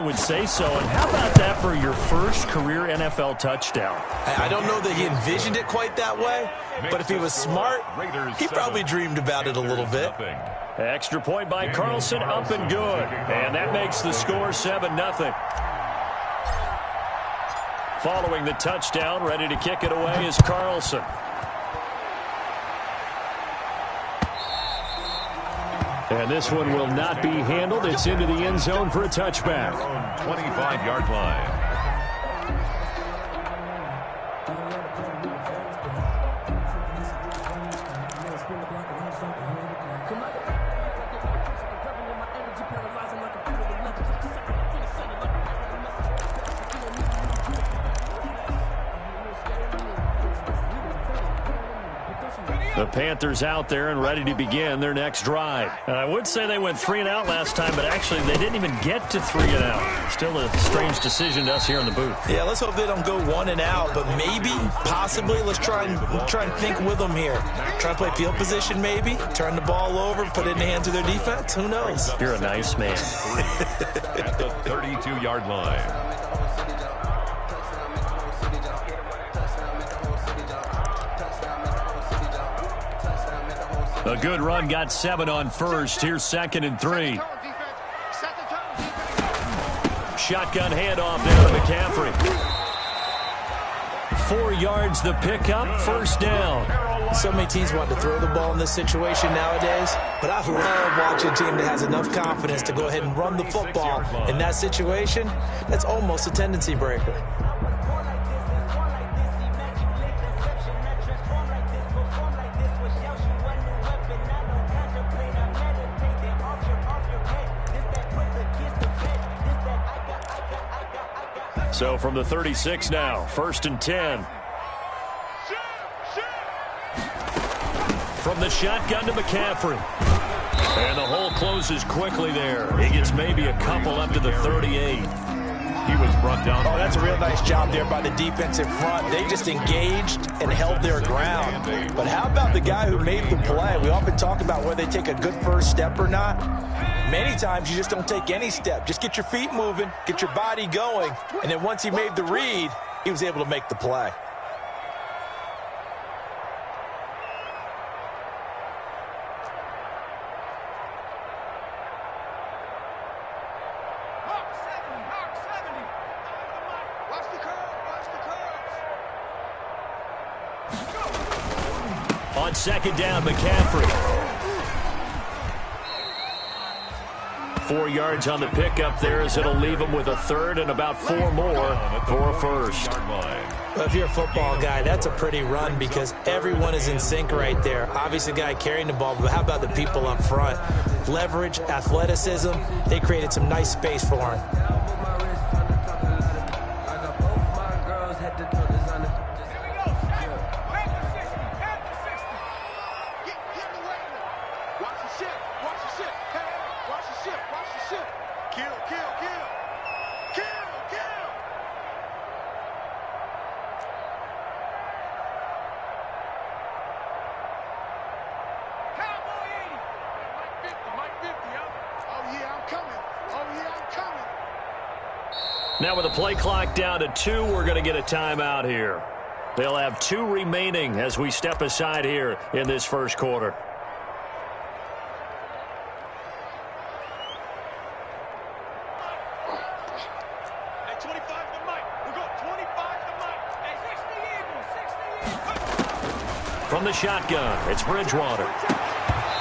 Would say so. And how about that for your first career NFL touchdown? I don't know that he envisioned it quite that way, but if he was smart, he probably dreamed about it a little bit. Extra point by Carlson, up and good. And that makes the score 7-0. Following the touchdown, ready to kick it away is Carlson. And this one will not be handled. It's into the end zone for a touchback. 25-yard line. The Panthers out there and ready to begin their next drive. And I would say they went 3 and out last time, but actually they didn't even get to 3 and out. Still a strange decision to us here in the booth. Yeah, let's hope they don't go 1 and out, but maybe, possibly, let's try and think with them here. Try to play field position maybe, turn the ball over, put it in the hands of their defense. Who knows? You're a nice man. At the 32-yard line. A good run, got 7 on first. Here's 2nd and 3. Shotgun handoff down to McCaffrey. 4 yards the pickup, first down. So many teams want to throw the ball in this situation nowadays, but I love watching a team that has enough confidence to go ahead and run the football. In that situation, that's almost a tendency breaker. So from the 36 now, 1st and 10. From the shotgun to McCaffrey. And the hole closes quickly there. He gets maybe a couple up to the 38. He was brought down. Oh, that's a real nice job there by the defensive front. They just engaged and held their ground. But how about the guy who made the play? We often talk about whether they take a good first step or not. Many times you just don't take any step. Just get your feet moving, get your body going, and then once he made the read, he was able to make the play. On 2nd down, McCaffrey. 4 yards on the pickup there as it'll leave him with a 3rd and about 4 more for a first. Well, if you're a football guy, that's a pretty run because everyone is in sync right there. Obviously, the guy carrying the ball, but how about the people up front? Leverage, athleticism, they created some nice space for him. Now with the play clock down to 2, we're going to get a timeout here. They'll have 2 remaining as we step aside here in this first quarter. From the shotgun, it's Bridgewater.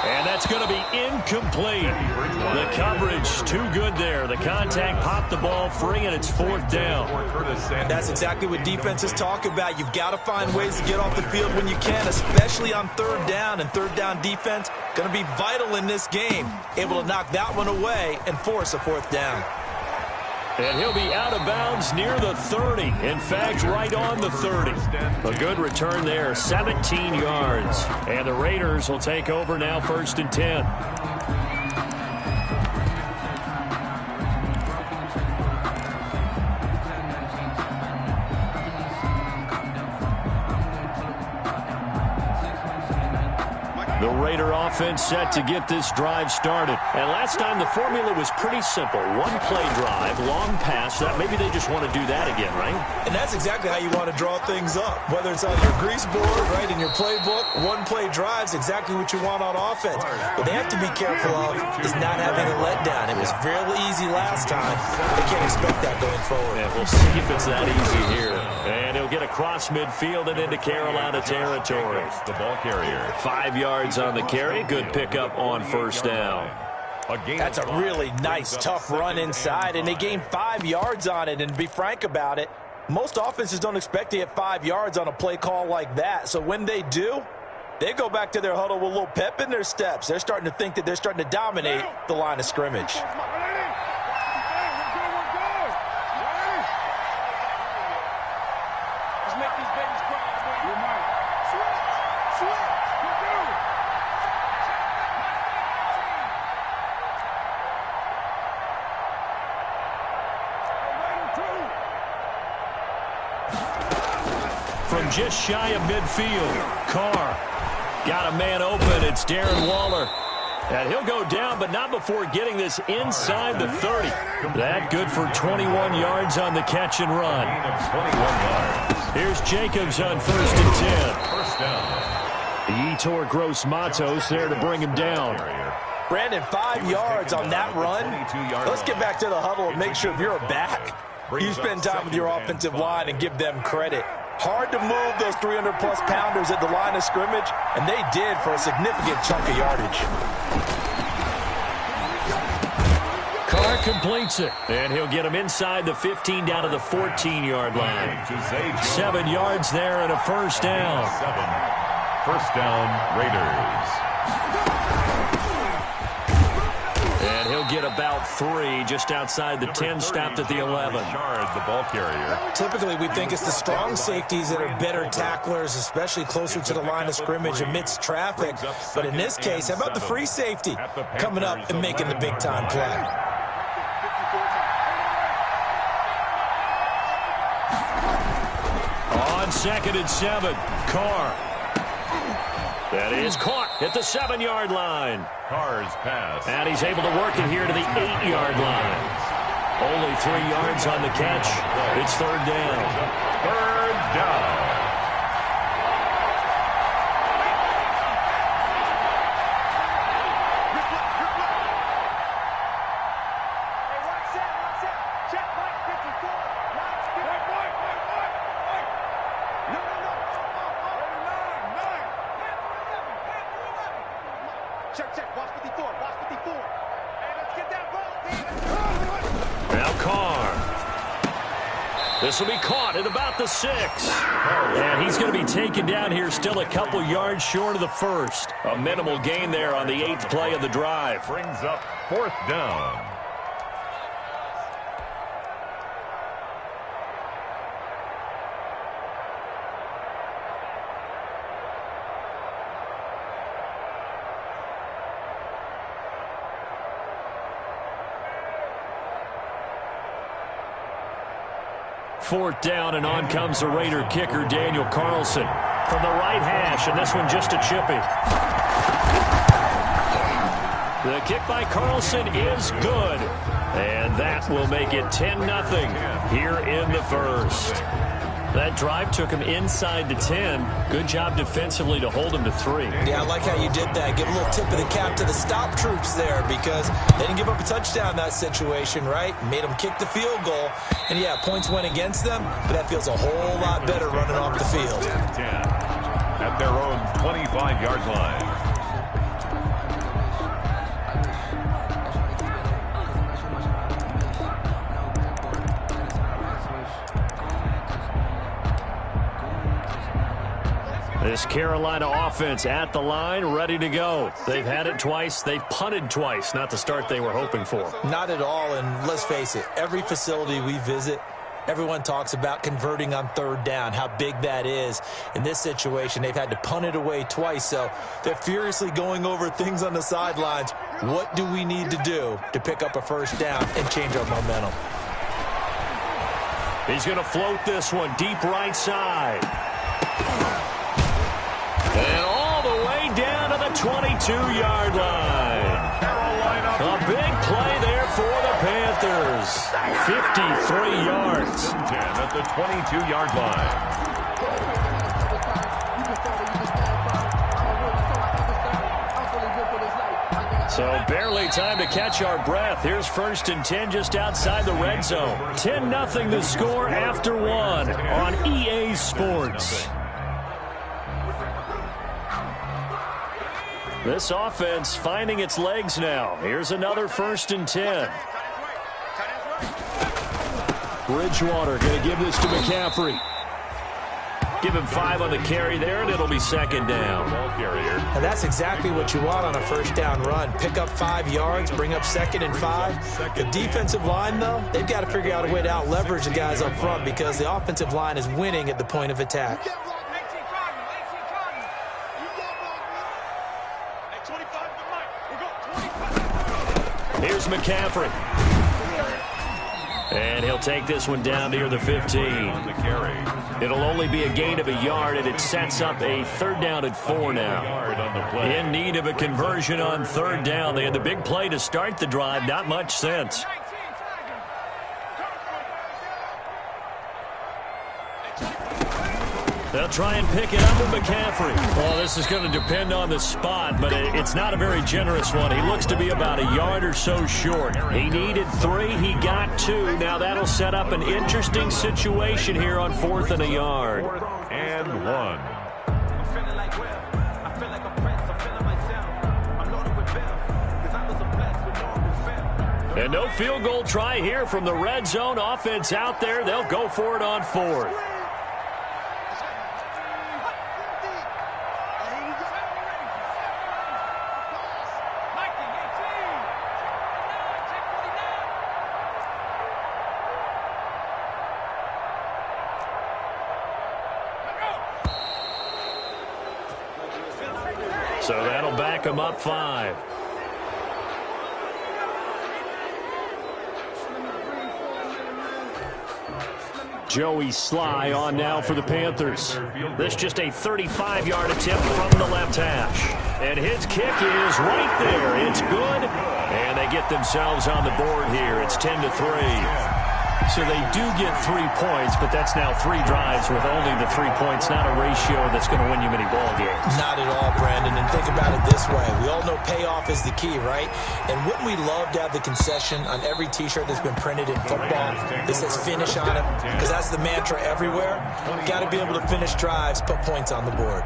And that's going to be incomplete. The coverage too good there. The contact popped the ball free, and it's 4th down. That's exactly what defenses talk about. You've got to find ways to get off the field when you can, especially on 3rd down. And 3rd down defense going to be vital in this game. Able to knock that one away and force a 4th down. And he'll be out of bounds near the 30. In fact, right on the 30. A good return there, 17 yards. And the Raiders will take over now, 1st and 10. The Raider offense set to get this drive started. And last time the formula was pretty simple. One play drive, long pass. That maybe they just want to do that again, right? And that's exactly how you want to draw things up. Whether it's on your grease board, right, in your playbook, one play drive's exactly what you want on offense. What they have to be careful of is not having a letdown. It was fairly easy last time. They can't expect that going forward. Yeah, we'll see if it's that easy here. And he'll get across midfield and into Carolina territory. The ball carrier. 5 yards on the carry. Good pickup on first down. That's a really nice, tough run inside, and they gained 5 yards on it. And to be frank about it, most offenses don't expect to get 5 yards on a play call like that. So when they do, they go back to their huddle with a little pep in their steps. They're starting to think that they're starting to dominate the line of scrimmage. From just shy of midfield, Carr got a man open. It's Darren Waller. And he'll go down, but not before getting this inside the 30. That good for 21 yards on the catch and run. 21 yards. Here's Jacobs on first and 10. First down. Yetur Gross Matos there to bring him down. Brandon, 5 yards on that run. Let's get back to the huddle and make sure if you're a back, you spend time with your offensive line and give them credit. Hard to move those 300-plus pounders at the line of scrimmage, and they did for a significant chunk of yardage. Carr completes it, and he'll get him inside the 15 down to the 14-yard line. 7 yards there and a first down. First down, Raiders. And he'll get about 3 just outside the 10, stopped at the 11. The ball carrier. Typically, we think it's the strong safeties that are better tacklers, especially closer to the line of scrimmage amidst traffic. But in this case, how about the free safety coming up and making the big-time play? On 2nd and 7, Carr. That is caught at the 7-yard line. Carr's pass. And he's able to work it here to the 8-yard line. Only 3 yards on the catch. It's third down. Third down. Now Carr. This will be caught at about the 6. And he's going to be taken down here still a couple yards short of the first. A minimal gain there on the 8th play of the drive. Brings up fourth down. Fourth down, and on comes the Raider kicker, Daniel Carlson, from the right hash, and this one just a chippy. The kick by Carlson is good, and that will make it 10-0 here in the first. That drive took him inside the 10. Good job defensively to hold him to 3. Yeah, I like how you did that. Give a little tip of the cap to the stop troops there because they didn't give up a touchdown in that situation, right? Made them kick the field goal. And, yeah, points went against them, but that feels a whole lot better running off the field. 10 at their own 25-yard line. This Carolina offense at the line, ready to go. They've had it twice. They've punted twice. Not the start they were hoping for. Not at all, and let's face it, every facility we visit, everyone talks about converting on third down, how big that is. In this situation, they've had to punt it away twice, so they're furiously going over things on the sidelines. What do we need to do to pick up a first down and change our momentum? He's going to float this one deep right side. And all the way down to the 22-yard line. A big play there for the Panthers. 53 yards. 10 at the 22-yard line. So barely time to catch our breath. Here's 1st and 10 just outside the red zone. 10-0 the score after 1 on EA Sports. This offense finding its legs now. Here's another 1st and 10. Bridgewater going to give this to McCaffrey. Give him 5 on the carry there, and it'll be 2nd down. And that's exactly what you want on a 1st down run. Pick up 5 yards, bring up 2nd and 5. The defensive line, though, they've got to figure out a way to out-leverage the guys up front because the offensive line is winning at the point of attack. Here's McCaffrey. And he'll take this one down near the 15. It'll only be a gain of a yard, and it sets up a 3rd down and 4 now. In need of a conversion on 3rd down. They had the big play to start the drive. Not much sense. They'll try and pick it up with McCaffrey. Well, this is going to depend on the spot, but it's not a very generous one. He looks to be about a yard or so short. He needed 3. He got 2. Now that'll set up an interesting situation here on 4th and a yard. 4th and 1. And no field goal try here from the red zone. Offense out there. They'll go for it on 4th. So that'll back him up 5. Joey Sly on now for the Panthers. This just a 35-yard attempt from the left hash. And his kick is right there. It's good. And they get themselves on the board here. It's 10-3. So they do get 3 points, but that's now 3 drives with only the 3 points, not a ratio that's going to win you many ball games. Not at all, Brandon. And think about it this way. We all know payoff is the key, right? And wouldn't we love to have the concession on every T-shirt that's been printed in football that says finish on it? Because that's the mantra everywhere. Got to be able to finish drives, put points on the board.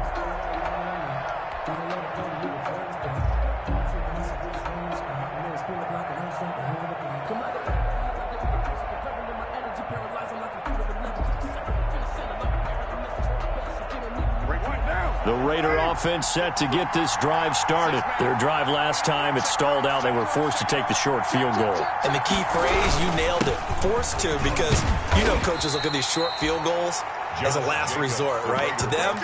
The Raider offense set to get this drive started. Their drive last time, it stalled out. They were forced to take the short field goal. And the key phrase, you nailed it. Forced to, because you know coaches look at these short field goals as a last resort, right? To them,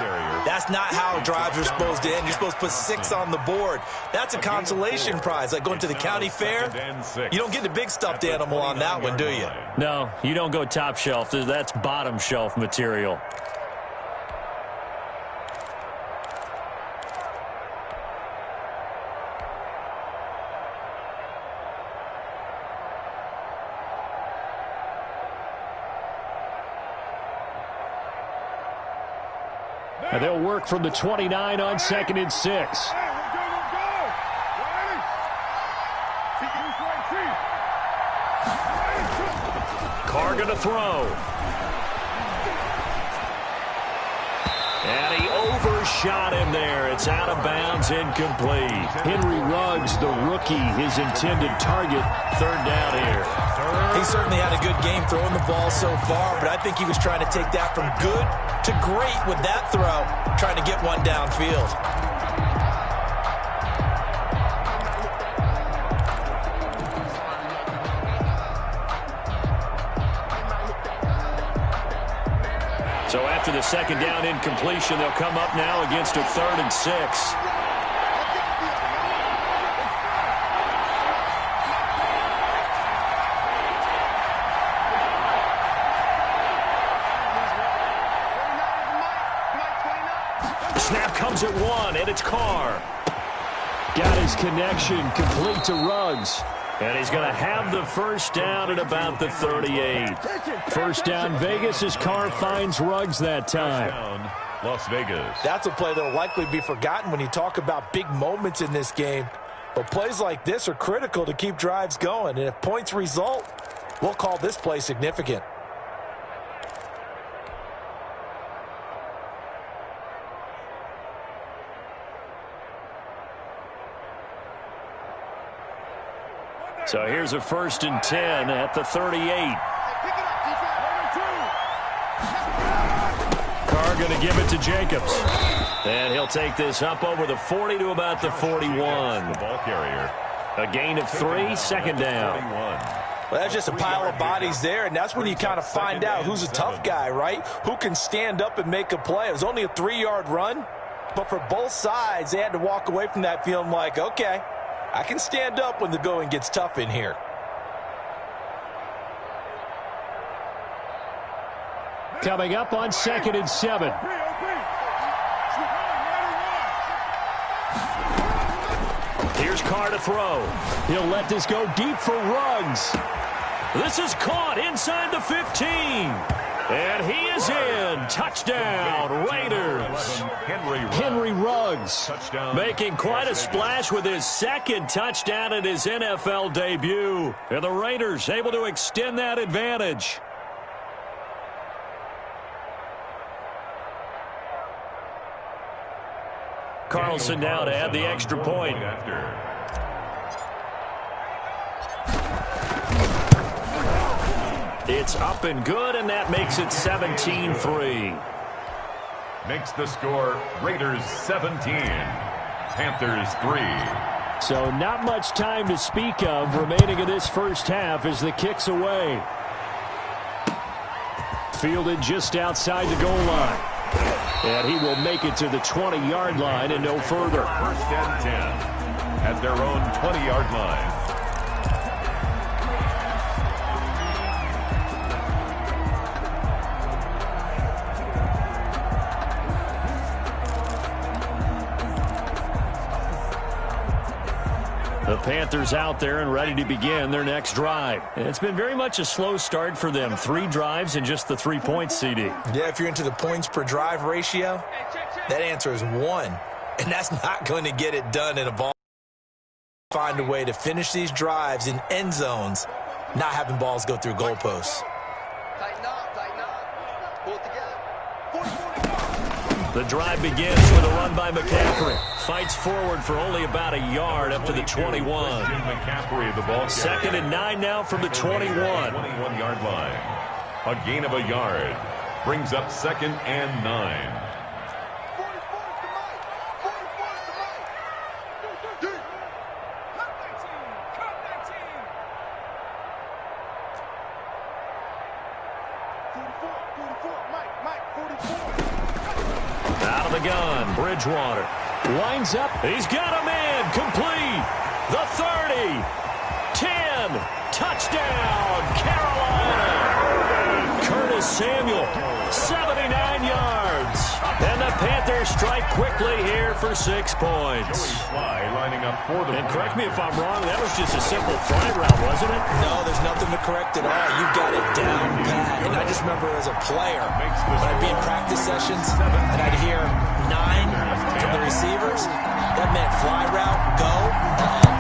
that's not how drives are supposed to end. You're supposed to put 6 on the board. That's a consolation prize, like going to the county fair. You don't get the big stuffed animal on that one, do you? No, you don't go top shelf. That's bottom shelf material. And they'll work from the 29 on 2nd and 6. Carr going to throw. And he overshot him there. It's out of bounds, incomplete. Henry Ruggs, the rookie, his intended target. 3rd down here. He certainly had a good game throwing the ball so far, but I think he was trying to take that from good to great with that throw, trying to get one downfield. So after the 2nd down incompletion, they'll come up now against a 3rd and 6. Snap comes at 1, and it's Carr. Got his connection complete to Ruggs. And he's going to have the first down at about the 38. First down Vegas as Carr finds Ruggs that time. Las Vegas. That's a play that will likely be forgotten when you talk about big moments in this game. But plays like this are critical to keep drives going. And if points result, we'll call this play significant. So here's a 1st and 10 at the 38. Carr going to give it to Jacobs. And he'll take this up over the 40 to about the 41. The ball carrier. A gain of 3, second down. Well, that's just a pile of bodies there, and that's when you kind of find out who's a tough guy, right? Who can stand up and make a play. It was only a 3-yard run, but for both sides, they had to walk away from that feeling like, okay, I can stand up when the going gets tough in here. Coming up on 2nd and 7. Here's Carr to throw. He'll let this go deep for Ruggs. This is caught inside the 15. And he is in. Touchdown, Raiders. Henry Ruggs making quite a splash with his 2nd touchdown at his NFL debut. And the Raiders able to extend that advantage. Carlson now to add the extra point. It's up and good, and that makes it 17-3. Makes the score Raiders 17, Panthers 3. So not much time to speak of remaining in this first half as the kick's away. Fielded just outside the goal line. And he will make it to the 20-yard line and no further. 1st and 10 at their own 20-yard line. The Panthers out there and ready to begin their next drive. It's been very much a slow start for them. 3 drives and just the 3 points, CD. Yeah, if you're into the points per drive ratio, that answer is 1. And that's not going to get it done in a ball. Find a way to finish these drives in end zones, not having balls go through goalposts. Tighten up. Pull it together. The drive begins with a run by McCaffrey. Fights forward for only about a yard up to the 21. McCaffrey, the ball 2nd and 9 now from the 21. 21-yard line. A gain of a yard. Brings up 2nd and 9. Out of the gun, Bridgewater. Winds up. He's got a man. Complete. The 30. 10. Touchdown, Carolina. Curtis Samuel, 79 yards. And the Panthers strike quickly here for 6 points. Fly lining up for the. And correct me if I'm wrong, that was just a simple fly route, wasn't it? No, there's nothing to correct at all. You've got it down pat. And I just remember as a player, when I'd be in practice sessions, and I'd hear 9 from the receivers, that meant fly route, go,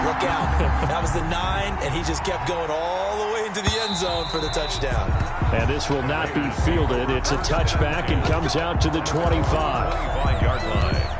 look out. That was the 9, and he just kept going all the way into the end zone for the touchdown. And this will not be fielded. It's a touchback and comes out to the 25. 25-yard line.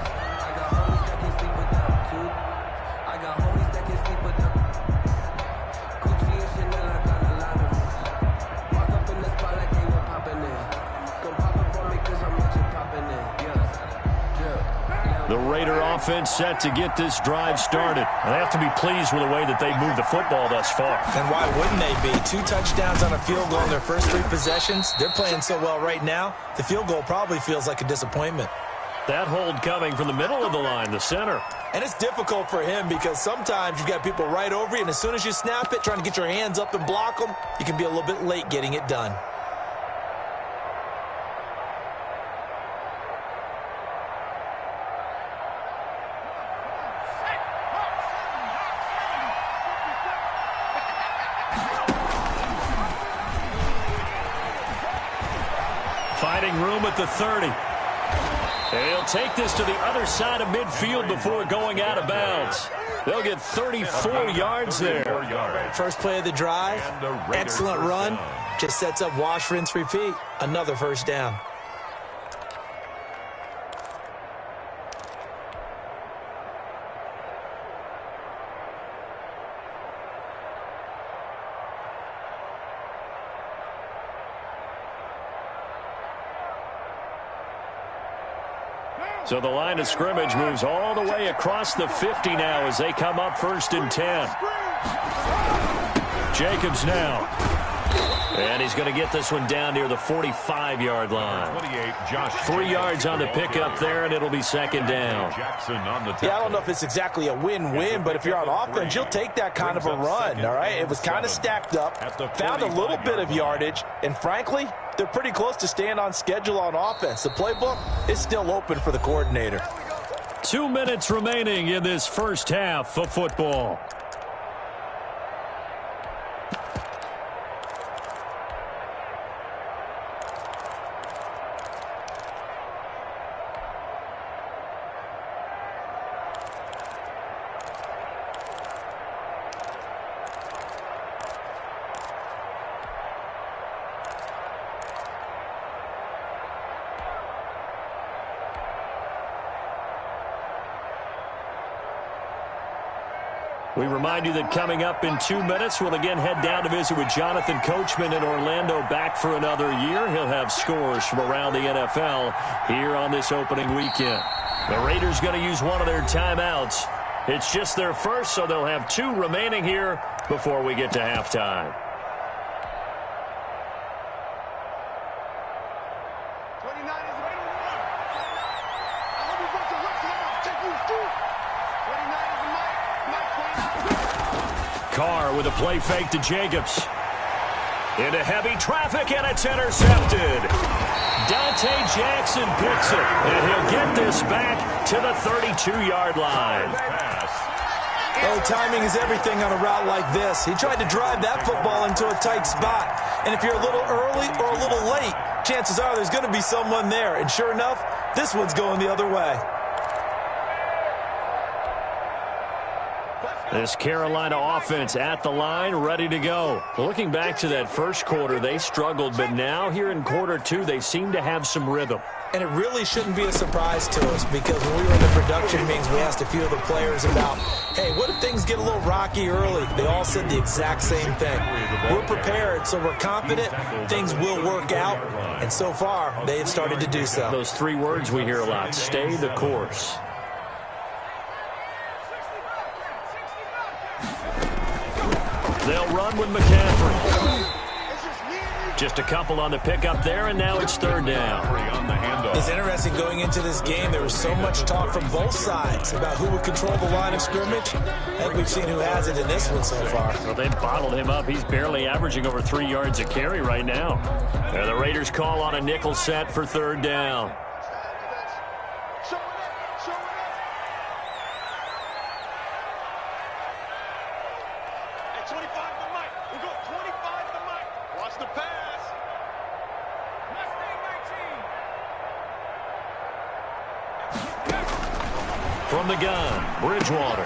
The Raider offense set to get this drive started. They have to be pleased with the way that they've moved the football thus far. And why wouldn't they be? 2 touchdowns on a field goal in their first 3 possessions. They're playing so well right now, the field goal probably feels like a disappointment. That hold coming from the middle of the line, the center. And it's difficult for him because sometimes you've got people right over you, and as soon as you snap it, trying to get your hands up and block them, you can be a little bit late getting it done. Finding room at the 30. And he'll take this to the other side of midfield before going out of bounds. They'll get 34 yards there. First play of the drive, excellent run. Just sets up wash, rinse, repeat. Another first down. So the line of scrimmage moves all the way across the 50 now as they come up 1st and 10. Jacobs now. And he's going to get this one down near the 45-yard line. 3 yards on the pickup there, and it'll be 2nd down. Yeah, I don't know if it's exactly a win-win, but if you're on offense, you'll take that kind of a run, all right? It was kind of stacked up, found a little bit of yardage, and frankly, they're pretty close to staying on schedule on offense. The playbook is still open for the coordinator. 2 minutes remaining in this first half of football. We remind you that coming up in 2 minutes, we'll again head down to visit with Jonathan Coachman in Orlando, back for another year. He'll have scores from around the NFL here on this opening weekend. The Raiders going to use one of their timeouts. It's just their first, so they'll have 2 remaining here before we get to halftime. Carr with a play fake to Jacobs. Into heavy traffic, and it's intercepted. Dante Jackson picks it, and he'll get this back to the 32-yard line. Oh, timing is everything on a route like this. He tried to drive that football into a tight spot. And if you're a little early or a little late, chances are there's going to be someone there. And sure enough, this one's going the other way. This Carolina offense at the line, ready to go. Looking back to that first quarter, they struggled, but now here in quarter 2, they seem to have some rhythm. And it really shouldn't be a surprise to us, because when we were in the production meetings, we asked a few of the players about, hey, what if things get a little rocky early? They all said the exact same thing. We're prepared, so we're confident things will work out, and so far, they have started to do so. Those 3 words we hear a lot: stay the course. They'll run with McCaffrey. Just a couple on the pickup there, and now it's 3rd down. It's interesting going into this game. There was so much talk from both sides about who would control the line of scrimmage. I think we've seen who has it in this one so far. Well, they've bottled him up. He's barely averaging over 3 yards a carry right now. And the Raiders call on a nickel set for 3rd down. From the gun, Bridgewater.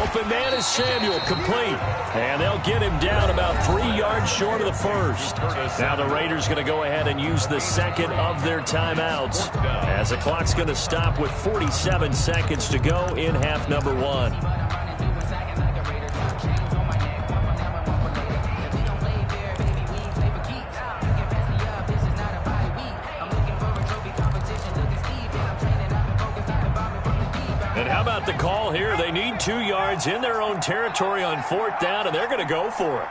Open man is Samuel, complete. And they'll get him down about 3 yards short of the first. Now the Raiders going to go ahead and use the second of their timeouts, as the clock's going to stop with 47 seconds to go in half number 1. The call here, they need 2 yards in their own territory on 4th down, and they're going to go for it.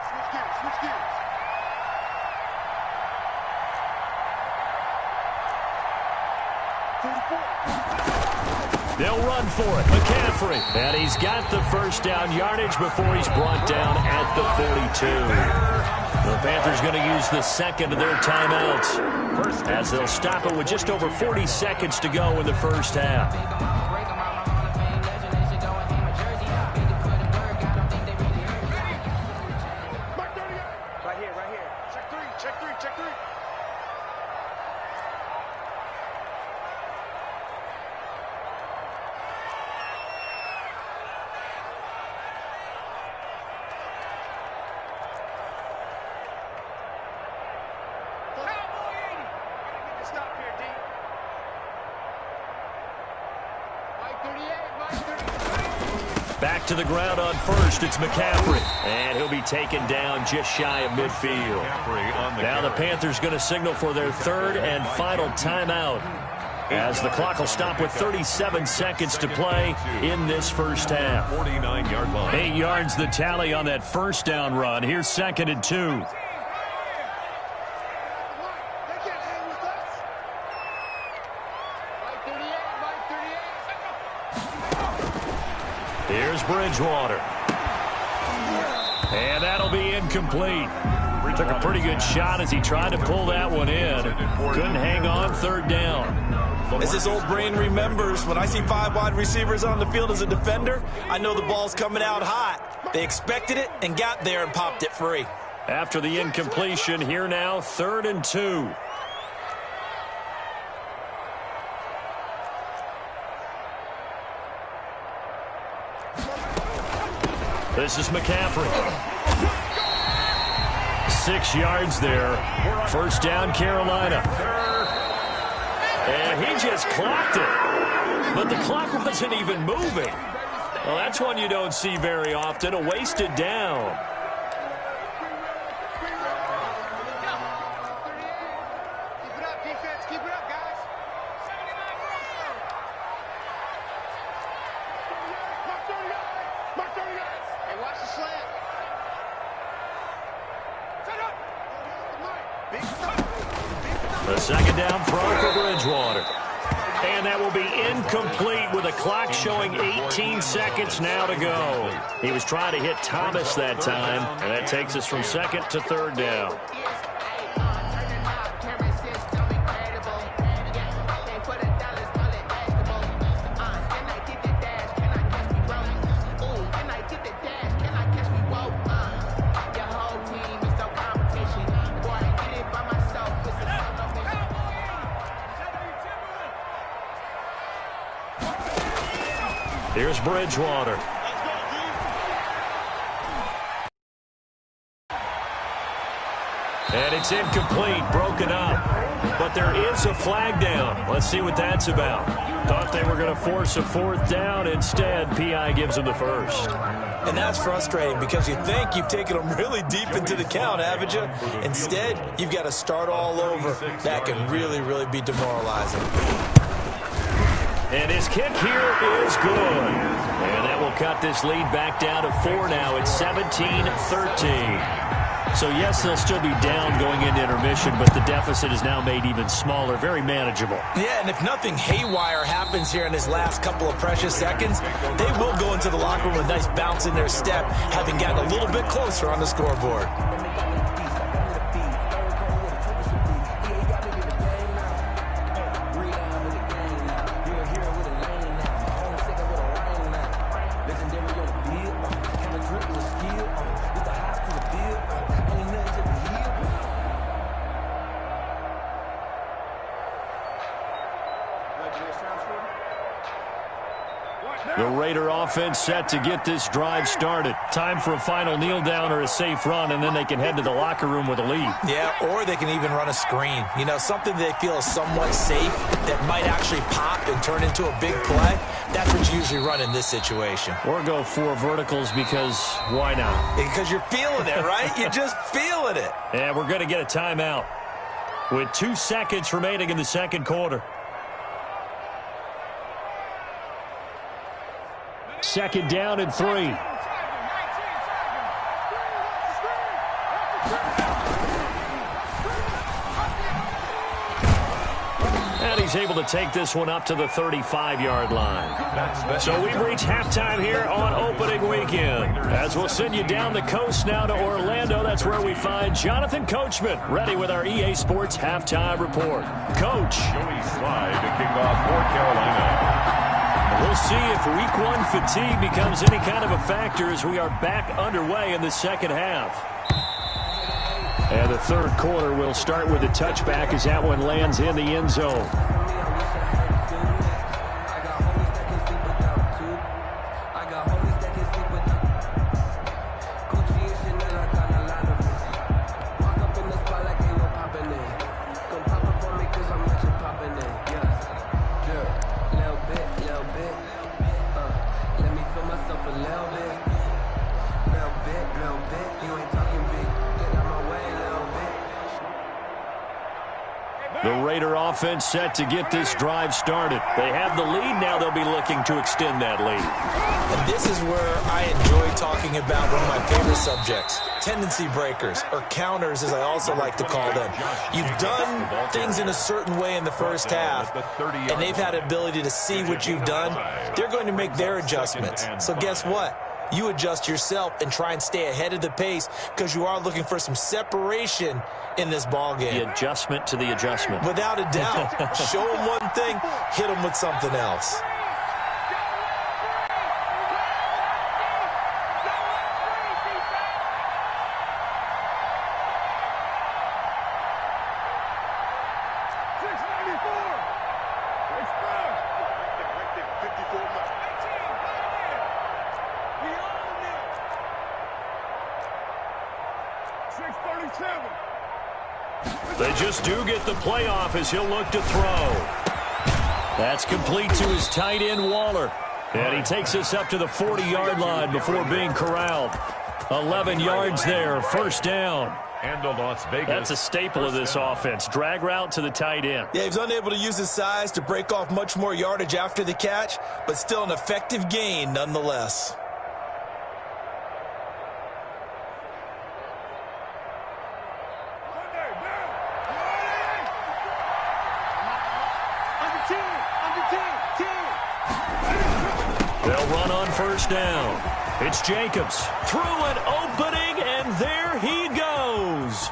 They'll run for it. McCaffrey. And he's got the first down yardage before he's brought down at the 42. The Panthers going to use the second of their timeouts, as they'll stop it with just over 40 seconds to go in the first half. Back to the ground on first. It's McCaffrey. And he'll be taken down just shy of midfield. Now the Panthers going to signal for their third and final timeout, as the clock will stop with 37 seconds to play in this first half. 49-yard line. 8 yards the tally on that first down run. Here's 2nd and 2. Here's Bridgewater. And that'll be incomplete. Took a pretty good shot as he tried to pull that one in. Couldn't hang on, 3rd down. As his old brain remembers, when I see 5 wide receivers on the field as a defender, I know the ball's coming out hot. They expected it and got there and popped it free. After the incompletion, here now, 3rd and 2. This is McCaffrey. 6 yards there. 1st down, Carolina. And he just clocked it. But the clock wasn't even moving. Well, that's one you don't see very often, a wasted down. Keep it up, defense. Keep it up, guys. Hey, watch the slant. The 2nd down throw for Bridgewater. And that will be incomplete with a clock showing 18 seconds now to go. He was trying to hit Thomas that time, and that takes us from 2nd to 3rd down. Here's Bridgewater. And it's incomplete, broken up. But there is a flag down. Let's see what that's about. Thought they were going to force a 4th down. Instead, P.I. gives them the first. And that's frustrating because you think you've taken them really deep into the count, haven't you? Instead, you've got to start all over. That can really, really be demoralizing. And his kick here is good. And that will cut this lead back down to 4 now. It's 17-13. So, yes, they'll still be down going into intermission, but the deficit is now made even smaller, very manageable. Yeah, and if nothing haywire happens here in his last couple of precious seconds, they will go into the locker room with a nice bounce in their step, having gotten a little bit closer on the scoreboard. The Raider offense set to get this drive started. Time for a final kneel down or a safe run, and then they can head to the locker room with a lead. Yeah, or they can even run a screen. You know, something they feel is somewhat safe that might actually pop and turn into a big play. That's what you usually run in this situation. Or go 4 verticals because why not? Because you're feeling it, right? You're just feeling it. And we're going to get a timeout with 2 seconds remaining in the second quarter. 2nd down and 3. And he's able to take this one up to the 35-yard line. So we've reached halftime here on opening weekend. As we'll send you down the coast now to Orlando, that's where we find Jonathan Coachman ready with our EA Sports halftime report. Coach. Joey Slye to kick off for Carolina. We'll see if week 1 fatigue becomes any kind of a factor as we are back underway in the second half. And the third quarter will start with a touchback as that one lands in the end zone. The Raider offense set to get this drive started. They have the lead. Now they'll be looking to extend that lead. And this is where I enjoy talking about one of my favorite subjects, tendency breakers, or counters as I also like to call them. You've done things in a certain way in the first half, and they've had the ability to see what you've done. They're going to make their adjustments. So guess what? You adjust yourself and try and stay ahead of the pace because you are looking for some separation in this ball game. The adjustment to the adjustment. Without a doubt. Show them one thing, hit them with something else. They just do get the playoff as he'll look to throw. That's complete to his tight end, Waller. And he takes us up to the 40-yard line before being corralled. 11 yards there, first down. And the Las Vegas. That's a staple of this offense. Drag route to the tight end. Yeah, he's unable to use his size to break off much more yardage after the catch, but still an effective gain nonetheless. They'll run on first down. It's Jacobs through an opening, and there he goes.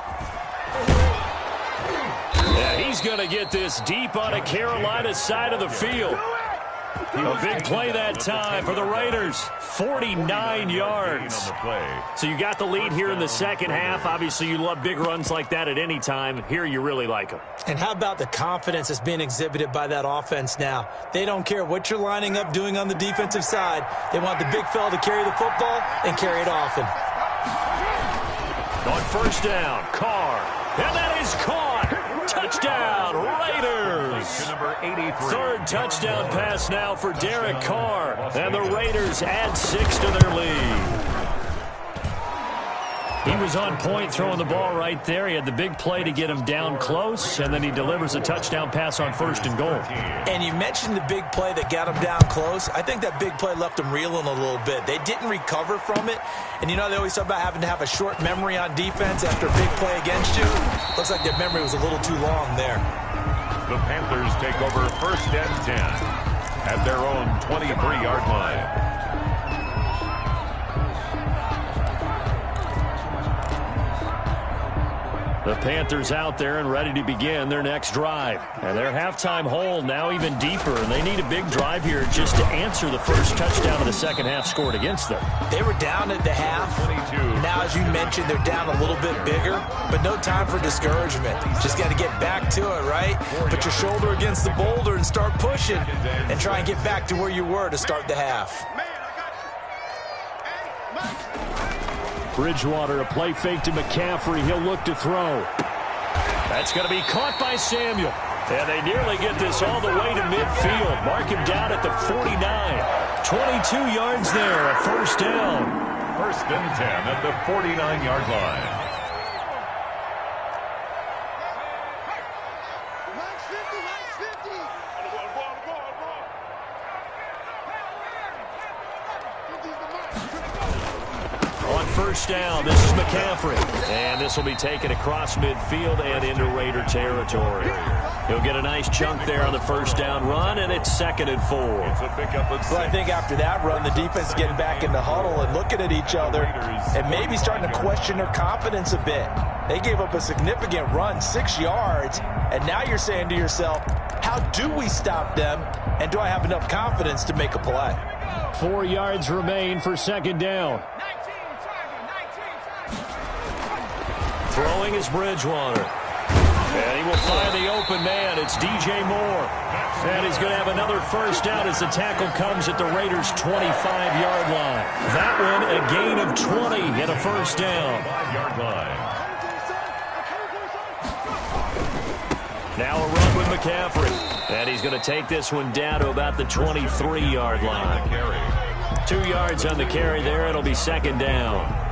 Yeah, he's going to get this deep on a Carolina side of the field. A big play that time for the Raiders. 49 yards. So you got the lead here in the second half. Obviously, you love big runs like that at any time. Here, you really like them. And how about the confidence that's being exhibited by that offense now? They don't care what you're lining up doing on the defensive side. They want the big fella to carry the football and carry it often. On first down, Carr. And that is caught. Touchdown, Raiders. Number 83. Third touchdown pass now for Derek Carr. And the Raiders add 6 to their lead. He was on point throwing the ball right there. He had the big play to get him down close, and then he delivers a touchdown pass on first and goal. And you mentioned the big play that got him down close. I think that big play left him reeling a little bit. They didn't recover from it. And you know they always talk about having to have a short memory on defense after a big play against you. Looks like their memory was a little too long there. The Panthers take over first and 10 at their own 23-yard line. The Panthers out there and ready to begin their next drive. And their halftime hole now even deeper, and they need a big drive here just to answer the first touchdown of the second half scored against them. They were down at the half. 22. Now, as you mentioned, they're down a little bit bigger, but no time for discouragement. Just got to get back to it, right? Put your shoulder against the boulder and start pushing and try and get back to where you were to start the half. Bridgewater, a play fake to McCaffrey. He'll look to throw. That's going to be caught by Samuel. And they nearly get this all the way to midfield. Mark him down at the 49. 22 yards there, a first down. First and 10 at the 49-yard line. First down, this is McCaffrey. And this will be taken across midfield and into Raider territory. He'll get a nice chunk there on the first down run, and it's 2nd and 4. Well, I think after that run, the defense is getting back in the huddle and looking at each other and maybe starting to question their confidence a bit. They gave up a significant run, 6 yards, and now you're saying to yourself, how do we stop them, and do I have enough confidence to make a play? 4 yards remain for second down. Throwing is Bridgewater. And he will find the open man. It's DJ Moore. And he's going to have another first down as the tackle comes at the Raiders' 25-yard line. That one, a gain of 20 and a first down. 5-yard line. Now a run with McCaffrey. And he's going to take this one down to about the 23-yard line. 2 yards on the carry there. It'll be second down.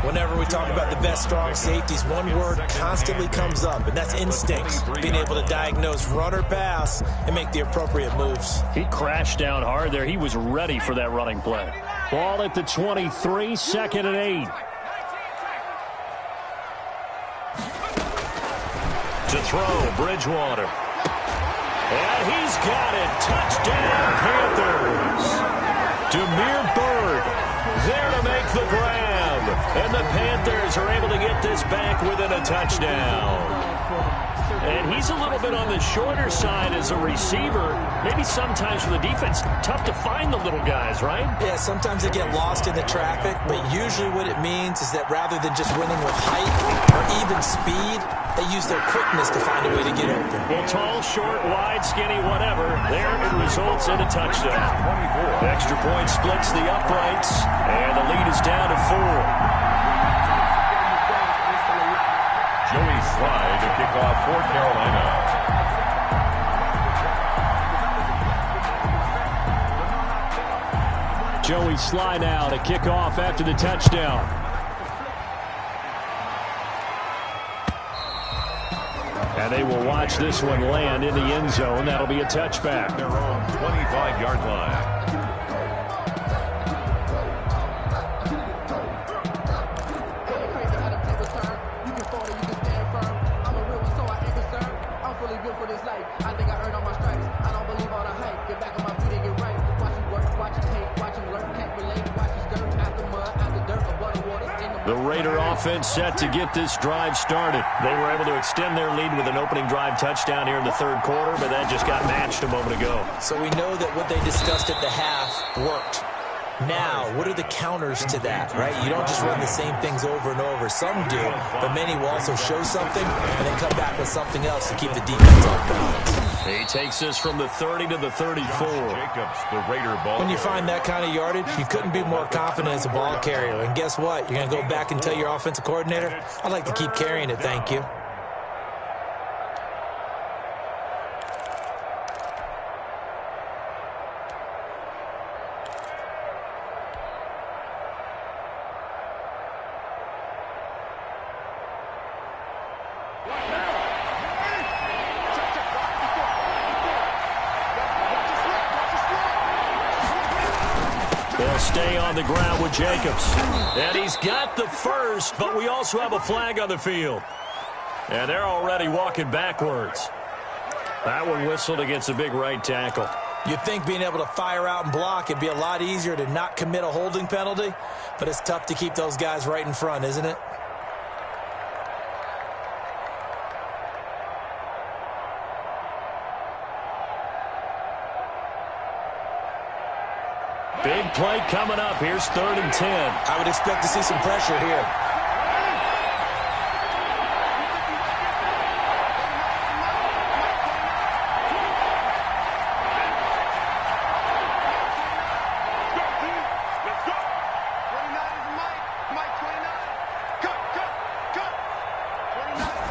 Whenever we talk about the best strong safeties, one word constantly comes up, and that's instinct. Being able to diagnose run or pass and make the appropriate moves. He crashed down hard there. He was ready for that running play. Ball at the 23, 2nd and 8. To throw, Bridgewater. And he's got it. Touchdown, Panthers. Demir Bird there to make the grab. And the Panthers are able to get this back within a touchdown. And he's a little bit on the shorter side as a receiver. Maybe sometimes for the defense, tough to find the little guys, right? Yeah, sometimes they get lost in the traffic, but usually what it means is that rather than just winning with height or even speed, they use their quickness to find a way to get open. Well, tall, short, wide, skinny, whatever, there it results in a touchdown. The extra point splits the uprights, and the lead is down to 4. Joey Slye to kick off for Carolina. Joey Slye now to kick off after the touchdown. And they will watch this one land in the end zone. That'll be a touchback. Their own 25-yard line. The Raider offense set to get this drive started. They were able to extend their lead with an opening drive touchdown here in the third quarter, but that just got matched a moment ago. So we know that what they discussed at the half worked. Now, what are the counters to that, right? You don't just run the same things over and over. Some do, but many will also show something and then come back with something else to keep the defense off balance. He takes this from the 30 to the 34. Jacobs, the Raider ball. When you find that kind of yardage, you couldn't be more confident as a ball carrier. And guess what? You're going to go back and tell your offensive coordinator, I'd like to keep carrying it, thank you. They'll stay on the ground with Jacobs. And he's got the first, but we also have a flag on the field. And they're already walking backwards. That one whistled against a big right tackle. You'd think being able to fire out and block it'd be a lot easier to not commit a holding penalty, but it's tough to keep those guys right in front, isn't it? Big play coming up. Here's 3rd and 10. I would expect to see some pressure here.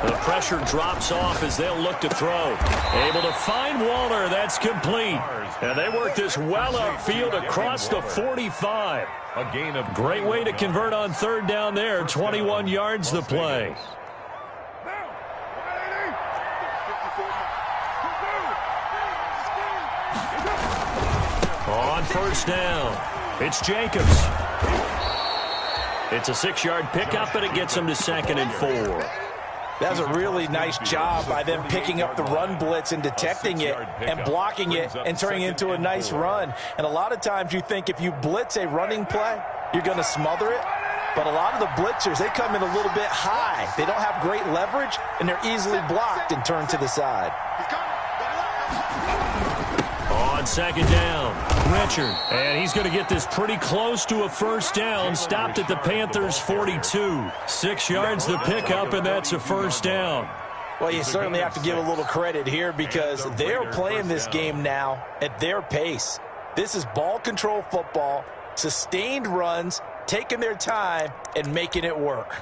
The pressure drops off as they'll look to throw. Able to find Waller. That's complete. And they work this well upfield across the 45. A gain of great way to convert on 3rd down there. 21 yards the play. On 1st down, it's Jacobs. It's a 6-yard pickup, and it gets him to 2nd and 4. That was a really nice job by them picking up the run blitz and detecting it and blocking it and turning it into a nice run. And a lot of times you think if you blitz a running play, you're going to smother it. But a lot of the blitzers, they come in a little bit high. They don't have great leverage, and they're easily blocked and turned to the side. On 2nd down, Richard. And he's going to get this pretty close to a 1st down. Stopped at the Panthers' 42. 6 yards the pickup, and that's a 1st down. Well, you certainly have to give a little credit here because they're playing this game now at their pace. This is ball control football, sustained runs, taking their time, and making it work.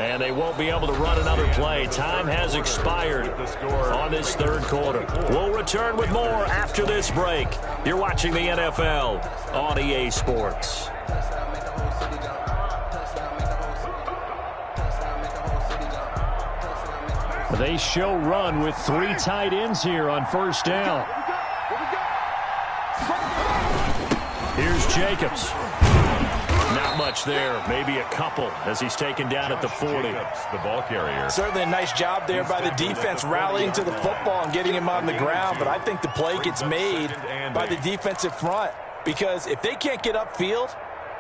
And they won't be able to run another play. Time has expired on this third quarter. We'll return with more after this break. You're watching the NFL on EA Sports. They show run with 3 tight ends here on first down. Here's Jacobs. Not much there. Maybe a couple as he's taken down at the 40. Jacobs, the ball carrier. Certainly a nice job there by the defense rallying to the football and getting him on the ground. But I think the play gets made by the defensive front because if they can't get upfield,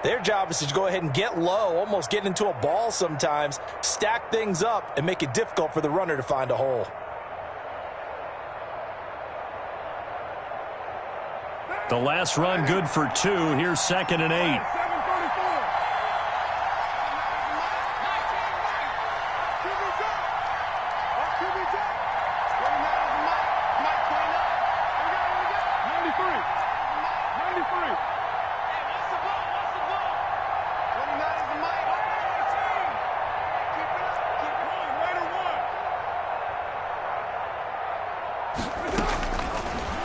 their job is to go ahead and get low, almost get into a ball sometimes, stack things up, and make it difficult for the runner to find a hole. The last run good for 2. Here's 2nd and 8.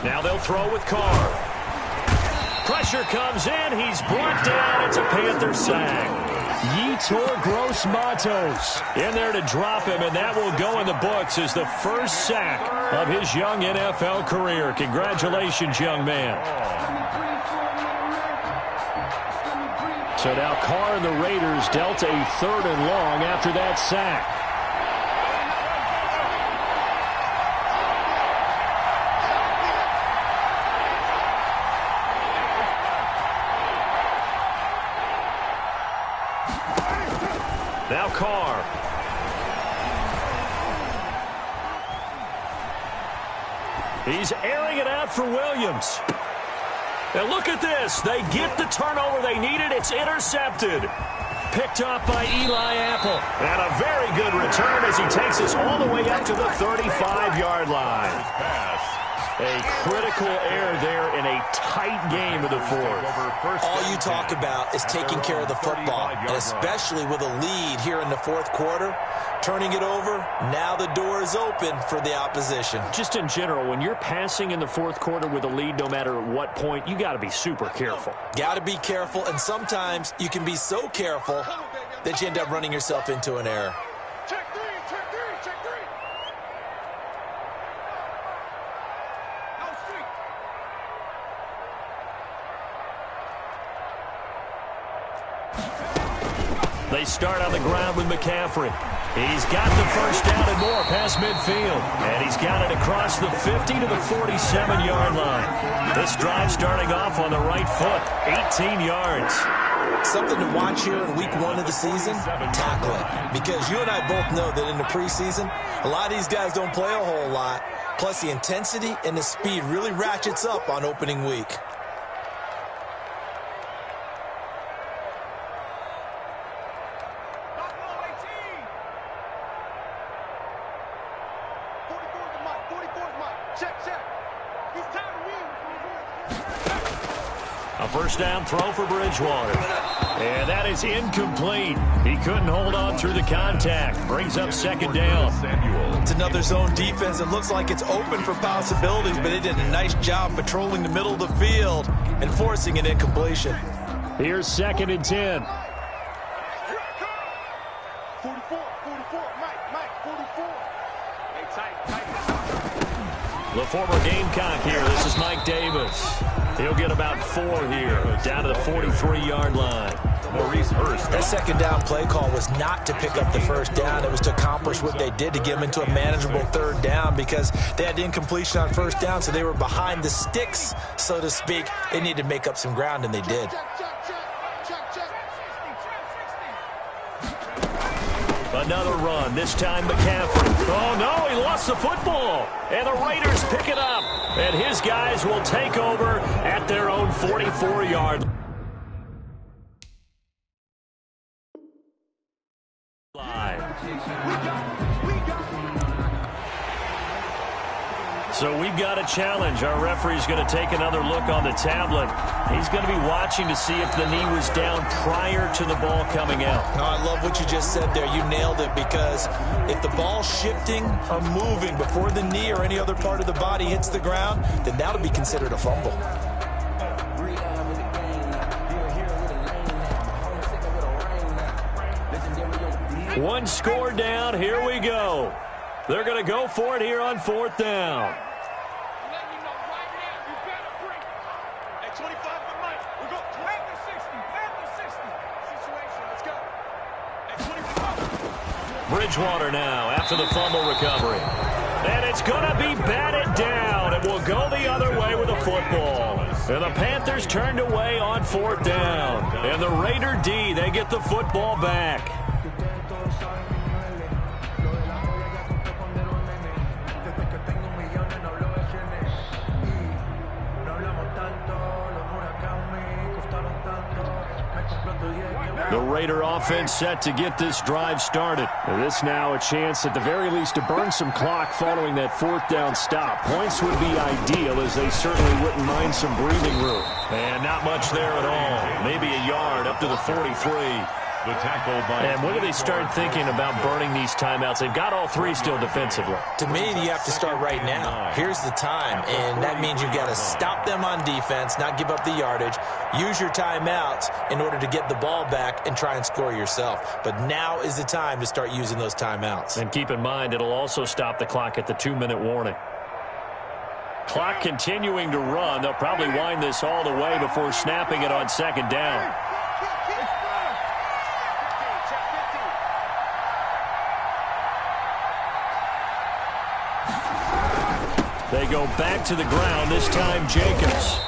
Now they'll throw with Carr. Pressure comes in. He's brought down. It's a Panther sack. Yetur Gross-Matos in there to drop him, and that will go in the books as the first sack of his young NFL career. Congratulations, young man. So now Carr and the Raiders dealt a 3rd and long after that sack. Now Carr. He's airing it out for Williams. And look at this. They get the turnover they needed. It's intercepted. Picked up by Eli Apple. And a very good return as he takes us all the way up to the 35-yard line. A critical error there in a tight game of the 4th. All you talk about is taking care of the football, and especially with a lead here in the 4th quarter. Turning it over, now the door is open for the opposition. Just in general, when you're passing in the 4th quarter with a lead, no matter what point, you got to be super careful. Got to be careful, and sometimes you can be so careful that you end up running yourself into an error. Check three, check three, check three. They start on the ground with McCaffrey. He's got the first down and more past midfield. And he's got it across the 50 to the 47-yard line. This drive starting off on the right foot, 18 yards. Something to watch here in week 1 of the season, tackling. Because you and I both know that in the preseason, a lot of these guys don't play a whole lot. Plus the intensity and the speed really ratchets up on opening week. A first down throw for Bridgewater. And that is incomplete. He couldn't hold on through the contact. Brings up 2nd down. It's another zone defense. It looks like it's open for possibilities, but they did a nice job patrolling the middle of the field and forcing an incompletion. Here's 2nd and 10. 44, Mike, 44. Hey, tight. The former Gamecock here. This is Mike Davis. He'll get about 4 here, down to the 43-yard line. Maurice Hurst. That 2nd down play call was not to pick up the first down. It was to accomplish what they did to get them into a manageable 3rd down because they had incompletion on first down, so they were behind the sticks, so to speak. They needed to make up some ground, and they did. Another run, this time McCaffrey. Oh, no, he lost the football. And the Raiders pick it up. And his guys will take over at their own 44-yard line. So we we've got a challenge. Our referee's going to take another look on the tablet. He's going to be watching to see if the knee was down prior to the ball coming out. Oh, I love what you just said there. You nailed it, because if the ball's shifting or moving before the knee or any other part of the body hits the ground, then that'll be considered a fumble. One score down. Here we go. They're going to go for it here on 4th down. Bridgewater now after the fumble recovery. And it's going to be batted down. It will go the other way with a football. And the Panthers turned away on 4th down. And the Raider D, they get the football back. The Raider offense set to get this drive started. And this now a chance at the very least to burn some clock following that 4th down stop. Points would be ideal, as they certainly wouldn't mind some breathing room. And not much there at all. Maybe a yard up to the 43. The tackle by and when do they start thinking about burning these timeouts? They've got all three still defensively. To me, you have to start right now. Here's the time, and that means you've got to stop them on defense, not give up the yardage, use your timeouts in order to get the ball back and try and score yourself. But now is the time to start using those timeouts. And keep in mind, it'll also stop the clock at the 2-minute warning. Clock continuing to run. They'll probably wind this all the way before snapping it on 2nd down. They go back to the ground, this time Jacobs.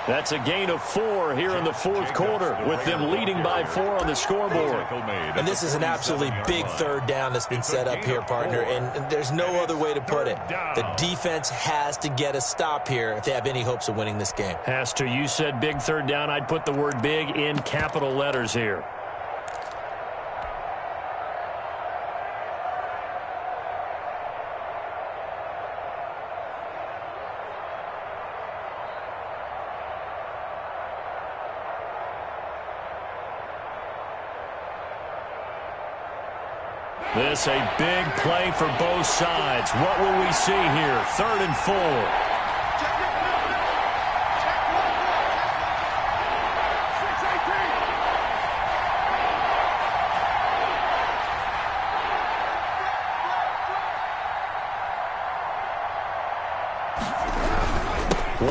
That's a gain of 4 here in the 4th quarter, with them leading by 4 on the scoreboard. And this is an absolutely big 3rd down that's been set up here, partner, and there's no other way to put it. The defense has to get a stop here if they have any hopes of winning this game. Has to. You said big 3rd down. I'd put the word big in capital letters here. This a big play for both sides. What will we see here? 3rd and 4.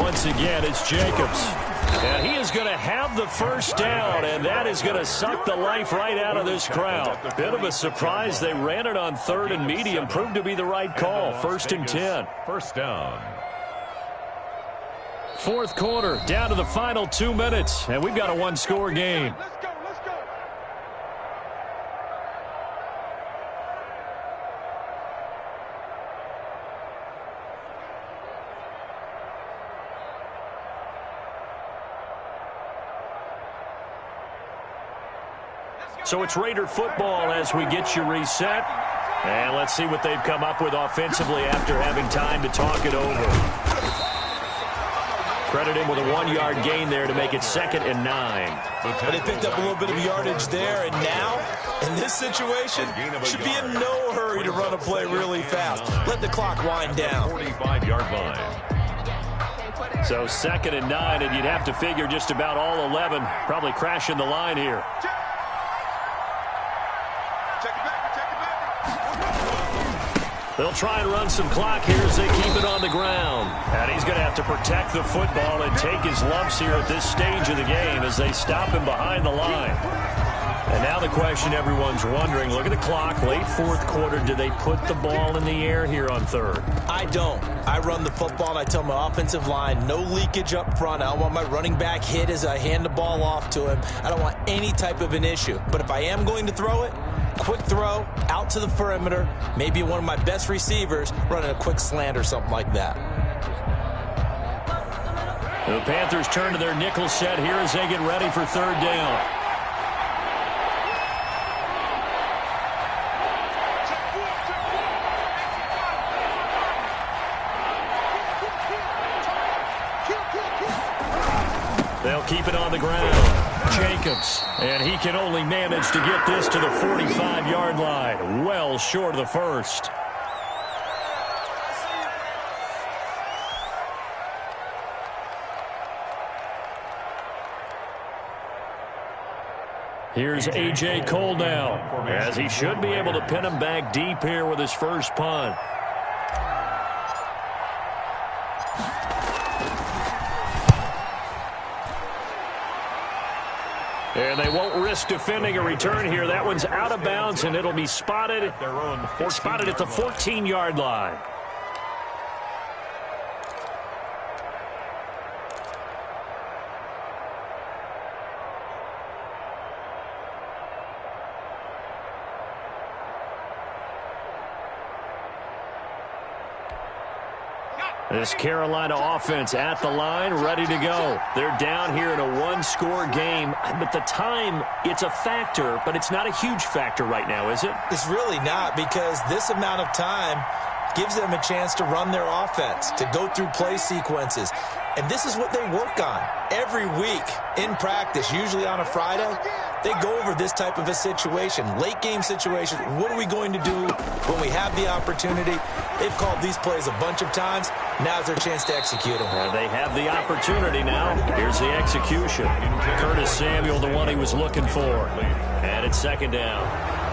Once again, it's Jacobs. And he is going to have the 1st down, and that is going to suck the life right out of this crowd. Bit of a surprise. They ran it on 3rd and medium. Proved to be the right call. 1st and 10. 1st down. 4th quarter, down to the final 2 minutes, and we've got a 1-score game. Let's go, let's go. So it's Raider football as we get you reset. And let's see what they've come up with offensively after having time to talk it over. Credit him with a 1-yard gain there to make it 2nd and 9. But they picked up a little bit of yardage there, and now, in this situation, should be in no hurry to run a play really fast. Let the clock wind down. 45-yard line. So 2nd and 9, and you'd have to figure just about all 11 probably crashing the line here. They'll try and run some clock here as they keep it on the ground. And he's going to have to protect the football and take his lumps here at this stage of the game as they stop him behind the line. And now the question everyone's wondering, look at the clock, late 4th quarter, do they put the ball in the air here on 3rd? I don't. I run the football, and I tell my offensive line, no leakage up front. I don't want my running back hit as I hand the ball off to him. I don't want any type of an issue. But if I am going to throw it, quick throw, out to the perimeter, maybe one of my best receivers running a quick slant or something like that. The Panthers turn to their nickel set here as they get ready for 3rd down. They'll keep it on the ground. Jacobs, and he can only manage to get this to the 45-yard line. Well short of the first. Here's A.J. Cole now, as he should be able to pin him back deep here with his first punt. And they won't risk defending a return here. That one's out of bounds, and it'll be spotted at the 14-yard line. This Carolina offense at the line, ready to go. They're down here in a one-score game, but the time, it's a factor, but it's not a huge factor right now, is it? It's really not, because this amount of time gives them a chance to run their offense, to go through play sequences. And this is what they work on every week in practice, usually on a Friday. They go over this type of a situation, late-game situation. What are we going to do when we have the opportunity? They've called these plays a bunch of times. Now's their chance to execute them. Well, they have the opportunity now. Here's the execution. Curtis Samuel, the one he was looking for. And it's second down.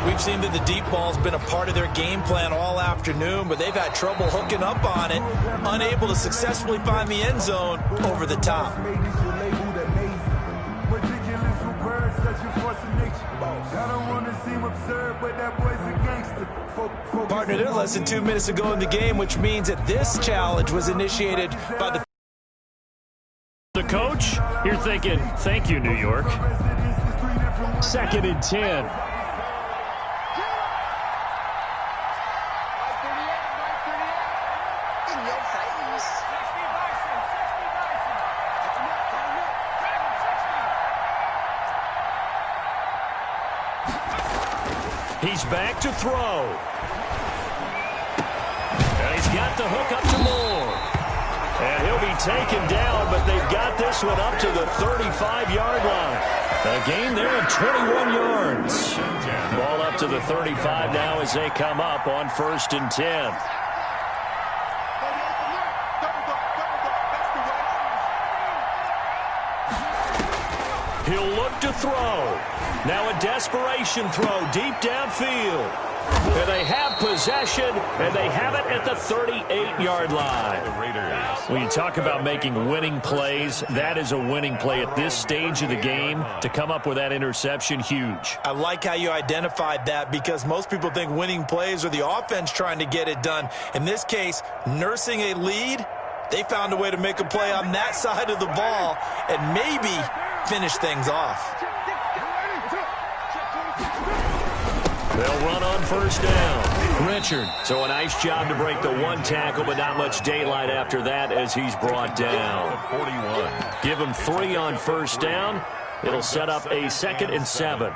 We've seen that the deep ball's been a part of their game plan all afternoon, but they've had trouble hooking up on it, unable to successfully find the end zone over the top. Partner, there's less than 2 minutes to go in the game, which means that this challenge was initiated by the coach. You're thinking, thank you, New York. 2nd and 10. He's back to throw. And he's got the hook up to Moore. And he'll be taken down, but they've got this one up to the 35-yard line. A gain there of 21 yards. Ball up to the 35 now as they come up on 1st and 10. He'll look to throw. Now a desperation throw deep downfield. And they have possession, and they have it at the 38-yard line. When you talk about making winning plays, that is a winning play at this stage of the game. To come up with that interception, huge. I like how you identified that, because most people think winning plays are the offense trying to get it done. In this case, nursing a lead, they found a way to make a play on that side of the ball and maybe finish things off. They'll run on 1st down. Richard. So a nice job to break the one tackle, but not much daylight after that as he's brought down. 41. Give him 3 on 1st down. It'll set up a 2nd and 7.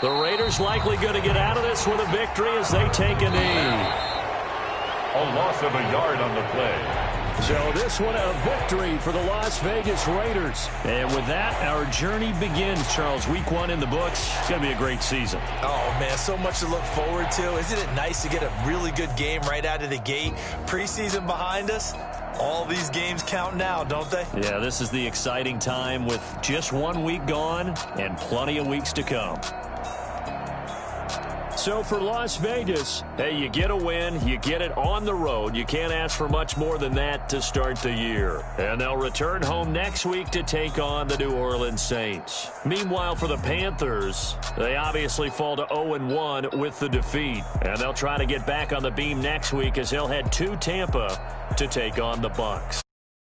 The Raiders likely going to get out of this with a victory as they take a knee. A loss of a yard on the play. So this one a victory for the Las Vegas Raiders. And with that, our journey begins, Charles. Week 1 in the books. It's going to be a great season. Oh, man, so much to look forward to. Isn't it nice to get a really good game right out of the gate? Preseason behind us. All these games count now, don't they? Yeah, this is the exciting time with just 1 week gone and plenty of weeks to come. So for Las Vegas, hey, you get a win, you get it on the road. You can't ask for much more than that to start the year. And they'll return home next week to take on the New Orleans Saints. Meanwhile, for the Panthers, they obviously fall to 0-1 with the defeat. And they'll try to get back on the beam next week as they'll head to Tampa to take on the Bucs.